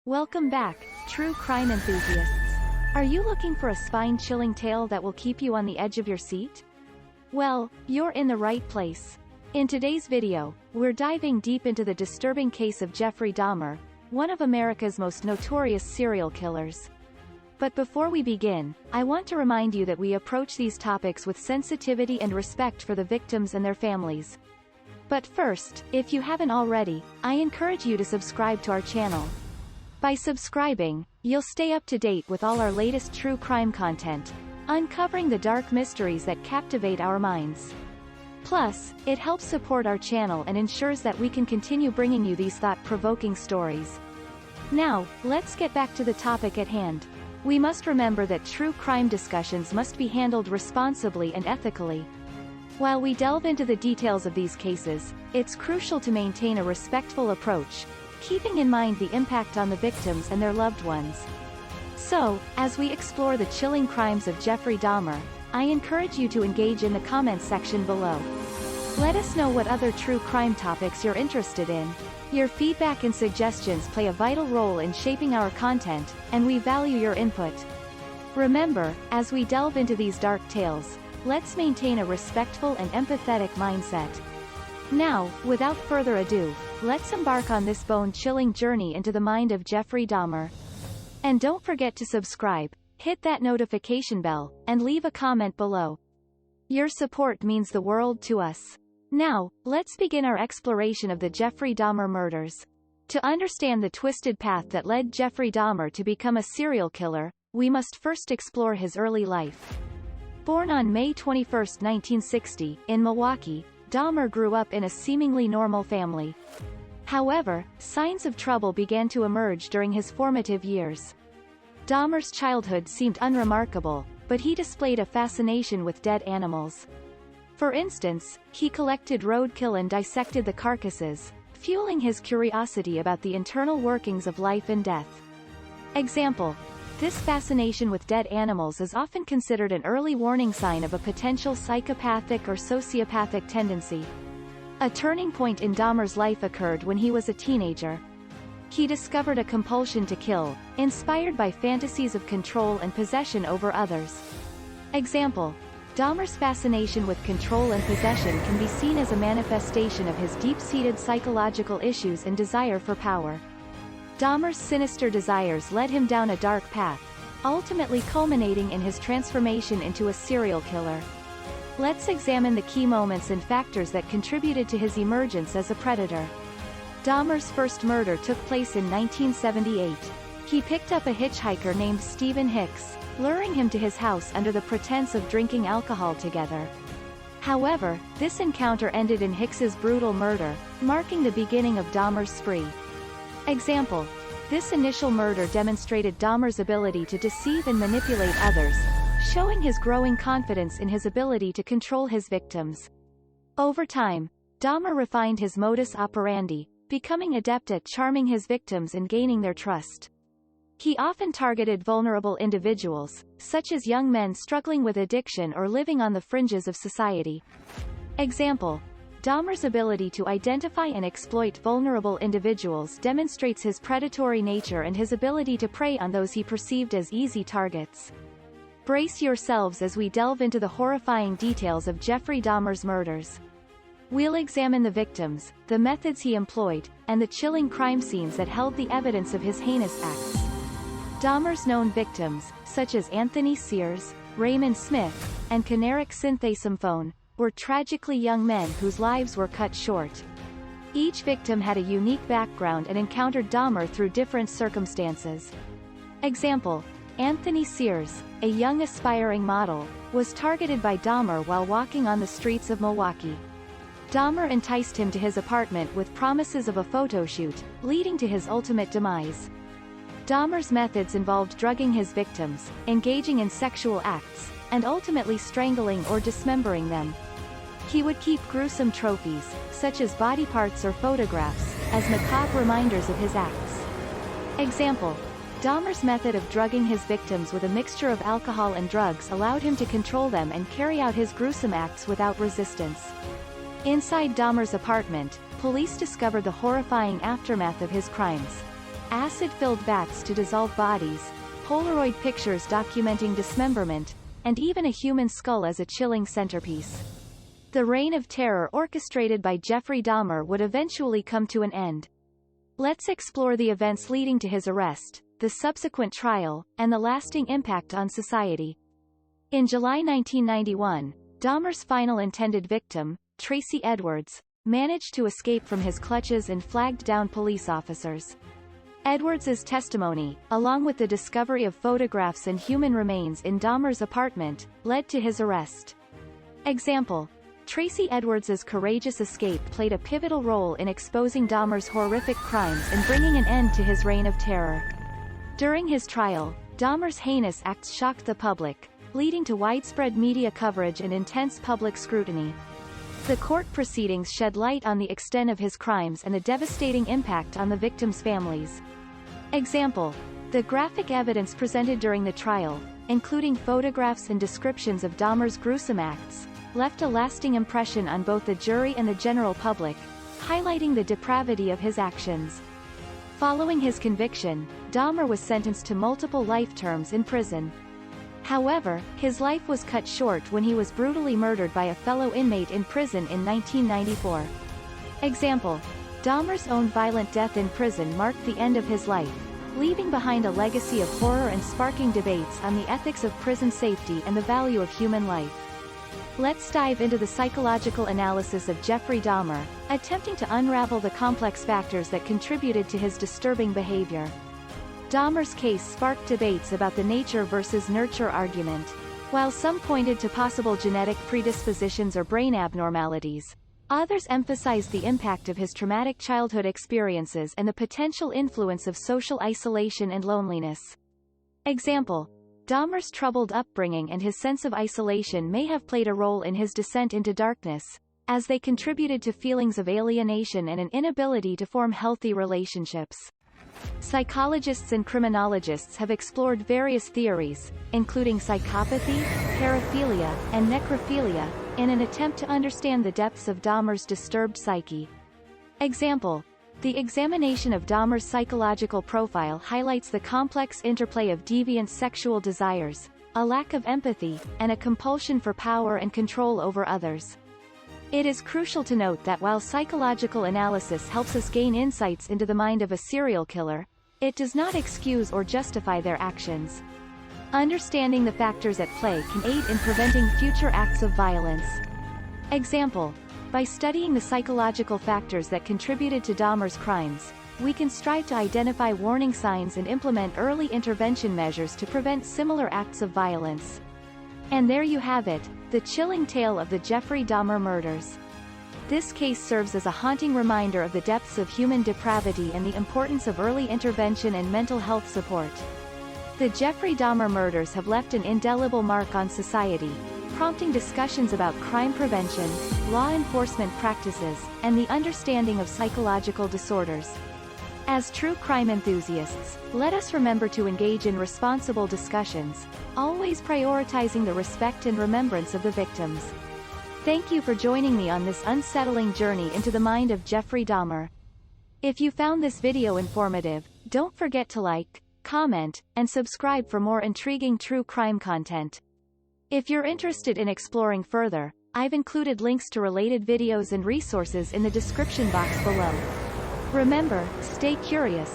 Welcome back, true crime enthusiasts. Are you looking for a spine-chilling tale that will keep you on the edge of your seat? Well, you're in the right place. In today's video, we're diving deep into the disturbing case of Jeffrey Dahmer, one of America's most notorious serial killers. But before we begin, I want to remind you that we approach these topics with sensitivity and respect for the victims and their families. But first, if you haven't already, I encourage you to subscribe to our channel. By subscribing, you'll stay up to date with all our latest true crime content, uncovering the dark mysteries that captivate our minds. Plus, it helps support our channel and ensures that we can continue bringing you these thought-provoking stories. Now, let's get back to the topic at hand. We must remember that true crime discussions must be handled responsibly and ethically. While we delve into the details of these cases, it's crucial to maintain a respectful approach, keeping in mind the impact on the victims and their loved ones. So, as we explore the chilling crimes of Jeffrey Dahmer, I encourage you to engage in the comments section below. Let us know what other true crime topics you're interested in. Your feedback and suggestions play a vital role in shaping our content, and we value your input. Remember, as we delve into these dark tales, let's maintain a respectful and empathetic mindset. Now, without further ado, let's embark on this bone-chilling journey into the mind of Jeffrey Dahmer. And don't forget to subscribe, hit that notification bell, and leave a comment below. Your support means the world to us. Now, let's begin our exploration of the Jeffrey Dahmer murders. To understand the twisted path that led Jeffrey Dahmer to become a serial killer, we must first explore his early life. Born on May 21, 1960, in Milwaukee, Dahmer grew up in a seemingly normal family. However, signs of trouble began to emerge during his formative years. Dahmer's childhood seemed unremarkable, but he displayed a fascination with dead animals. For instance, he collected roadkill and dissected the carcasses, fueling his curiosity about the internal workings of life and death. Example: this fascination with dead animals is often considered an early warning sign of a potential psychopathic or sociopathic tendency. A turning point in Dahmer's life occurred when he was a teenager. He discovered a compulsion to kill, inspired by fantasies of control and possession over others. Example: Dahmer's fascination with control and possession can be seen as a manifestation of his deep-seated psychological issues and desire for power. Dahmer's sinister desires led him down a dark path, ultimately culminating in his transformation into a serial killer. Let's examine the key moments and factors that contributed to his emergence as a predator. Dahmer's first murder took place in 1978. He picked up a hitchhiker named Stephen Hicks, luring him to his house under the pretense of drinking alcohol together. However, this encounter ended in Hicks's brutal murder, marking the beginning of Dahmer's spree. Example: this initial murder demonstrated Dahmer's ability to deceive and manipulate others, showing his growing confidence in his ability to control his victims. Over time, Dahmer refined his modus operandi, becoming adept at charming his victims and gaining their trust. He often targeted vulnerable individuals, such as young men struggling with addiction or living on the fringes of society. Example: Dahmer's ability to identify and exploit vulnerable individuals demonstrates his predatory nature and his ability to prey on those he perceived as easy targets. Brace yourselves as we delve into the horrifying details of Jeffrey Dahmer's murders. We'll examine the victims, the methods he employed, and the chilling crime scenes that held the evidence of his heinous acts. Dahmer's known victims, such as Anthony Sears, Raymond Smith, and Canaric Synthasomphone, were tragically young men whose lives were cut short. Each victim had a unique background and encountered Dahmer through different circumstances. Example: Anthony Sears, a young aspiring model, was targeted by Dahmer while walking on the streets of Milwaukee. Dahmer enticed him to his apartment with promises of a photo shoot, leading to his ultimate demise. Dahmer's methods involved drugging his victims, engaging in sexual acts, and ultimately strangling or dismembering them. He would keep gruesome trophies, such as body parts or photographs, as macabre reminders of his acts. Example: Dahmer's method of drugging his victims with a mixture of alcohol and drugs allowed him to control them and carry out his gruesome acts without resistance. Inside Dahmer's apartment, police discovered the horrifying aftermath of his crimes. acid-filled baths to dissolve bodies, Polaroid pictures documenting dismemberment, and even a human skull as a chilling centerpiece. The reign of terror orchestrated by Jeffrey Dahmer would eventually come to an end. Let's explore the events leading to his arrest, the subsequent trial, and the lasting impact on society. In July 1991, Dahmer's final intended victim, Tracy Edwards, managed to escape from his clutches and flagged down police officers. Edwards's testimony, along with the discovery of photographs and human remains in Dahmer's apartment, led to his arrest. Example: Tracy Edwards's courageous escape played a pivotal role in exposing Dahmer's horrific crimes and bringing an end to his reign of terror. During his trial, Dahmer's heinous acts shocked the public, leading to widespread media coverage and intense public scrutiny. The court proceedings shed light on the extent of his crimes and the devastating impact on the victims' families. Example: the graphic evidence presented during the trial, including photographs and descriptions of Dahmer's gruesome acts, left a lasting impression on both the jury and the general public, highlighting the depravity of his actions. Following his conviction, Dahmer was sentenced to multiple life terms in prison. However, his life was cut short when he was brutally murdered by a fellow inmate in prison in 1994. Example: Dahmer's own violent death in prison marked the end of his life, leaving behind a legacy of horror and sparking debates on the ethics of prison safety and the value of human life. Let's dive into the psychological analysis of Jeffrey Dahmer, attempting to unravel the complex factors that contributed to his disturbing behavior. Dahmer's case sparked debates about the nature versus nurture argument. While some pointed to possible genetic predispositions or brain abnormalities, others emphasized the impact of his traumatic childhood experiences and the potential influence of social isolation and loneliness. Example: Dahmer's troubled upbringing and his sense of isolation may have played a role in his descent into darkness, as they contributed to feelings of alienation and an inability to form healthy relationships. Psychologists and criminologists have explored various theories, including psychopathy, paraphilia, and necrophilia, in an attempt to understand the depths of Dahmer's disturbed psyche. Example: the examination of Dahmer's psychological profile highlights the complex interplay of deviant sexual desires, a lack of empathy, and a compulsion for power and control over others. It is crucial to note that while psychological analysis helps us gain insights into the mind of a serial killer, it does not excuse or justify their actions. Understanding the factors at play can aid in preventing future acts of violence. Example: by studying the psychological factors that contributed to Dahmer's crimes, we can strive to identify warning signs and implement early intervention measures to prevent similar acts of violence. And there you have it, the chilling tale of the Jeffrey Dahmer murders. This case serves as a haunting reminder of the depths of human depravity and the importance of early intervention and mental health support. The Jeffrey Dahmer murders have left an indelible mark on society, prompting discussions about crime prevention, law enforcement practices, and the understanding of psychological disorders. As true crime enthusiasts, let us remember to engage in responsible discussions, always prioritizing the respect and remembrance of the victims. Thank you for joining me on this unsettling journey into the mind of Jeffrey Dahmer. If you found this video informative, don't forget to like, comment, and subscribe for more intriguing true crime content. If you're interested in exploring further, I've included links to related videos and resources in the description box below. Remember, stay curious,